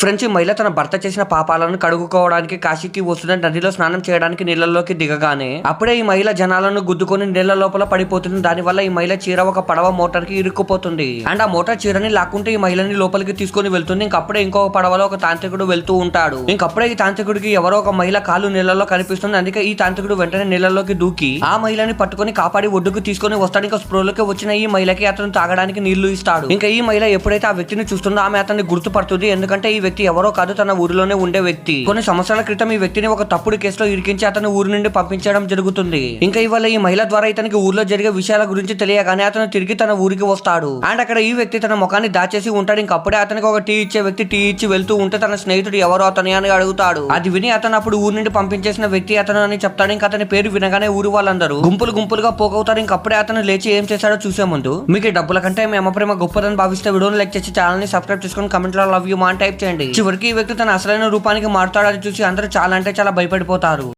Friends, ఈ మహిళ తన భర్త చేసిన పాపాలను కడుగుకోవడానికి కాశీకి వస్తున్న నదిలో స్నానం చేయడానికి నీళ్ళలోకి దిగగానే అప్పుడే ఈ మహిళ జనాలను గుద్దుకొని నీళ్ల లోపల పడిపోతుంది. దానివల్ల ఈ మహిళ చీర ఒక పడవ మోటార్ కి ఇరుక్కుపోతుంది. అండ్ ఆ మోటార్ చీరని లాక్కుంటే ఈ మహిళని లోపలికి తీసుకొని వెళ్తుంది. ఇంకప్పుడే ఇంకొక పడవలో ఒక తాంత్రికుడు వెళ్తూ ఉంటాడు. ఇంకప్పుడే ఈ తాంత్రికుడికి ఎవరో ఒక మహిళ కాలు నీళ్లలో కనిపిస్తుంది. అందుకే ఈ తాంత్రికుడు వెంటనే నీళ్లలోకి దూకి ఆ మహిళని పట్టుకొని కాపాడి ఒడ్డుకు తీసుకొని వస్తాడు. ఇంకా స్ప్రోలోకి వచ్చిన ఈ మహిళకి అతను తాగడానికి నీళ్లు ఇస్తాడు. ఇంకా ఈ మహిళ ఎప్పుడైతే ఆ వ్యక్తిని చూస్తుందో ఆమె అతన్ని గుర్తుపడుతుంది. ఎందుకంటే ఈ వ్యక్తి ఎవరో కాదు, తన ఊరిలోనే ఉండే వ్యక్తి. కొన్ని సంవత్సరాల క్రితం ఈ వ్యక్తిని ఒక తప్పుడు కేసులో ఇరికించి అతను ఊరి నుండి పంపించడం జరుగుతుంది. ఇంకా ఇవాళ ఈ మహిళ ద్వారా ఇతనికి ఊర్లో జరిగే విషయాల గురించి తెలియగానే అతను తిరిగి తన ఊరికి వస్తాడు. అండ్ అక్కడ ఈ వ్యక్తి తన ముఖాన్ని దాచేసి ఉంటాడు. ఇంకప్పుడే అతనికి ఒక టీ ఇచ్చే వ్యక్తి టీ ఇచ్చి వెళ్తూ ఉంటే తన స్నేహితుడు ఎవరో అతని అని అడుగుతాడు. అది విని అతను అప్పుడు ఊరి నుండి పంపించేసిన వ్యక్తి అతను అని చెప్తాడు. ఇంకా అతని పేరు వినగానే ఊరి వాళ్ళందరూ గుంపులుగా పోగవుతారు. ఇంకప్పుడే అతను లేచి ఏం చేశాడో చూసే ముందు మీకు డబ్బుల కంటే మీ అమ్మ ప్రేమ గొప్పదని భావిస్తే వీడియోని లైక్ చేసి ఛానల్ ని సబ్స్క్రైబ్ చేసుకుని కమెంట్ లో లవ్ యూ మా అని టైప్ చేయండి. చివరికి ఈ వ్యక్తి తన అసలైన రూపానికి మారుతాడు. అది చూసి అందరూ చాలా అంటే చాలా భయపడిపోతారు.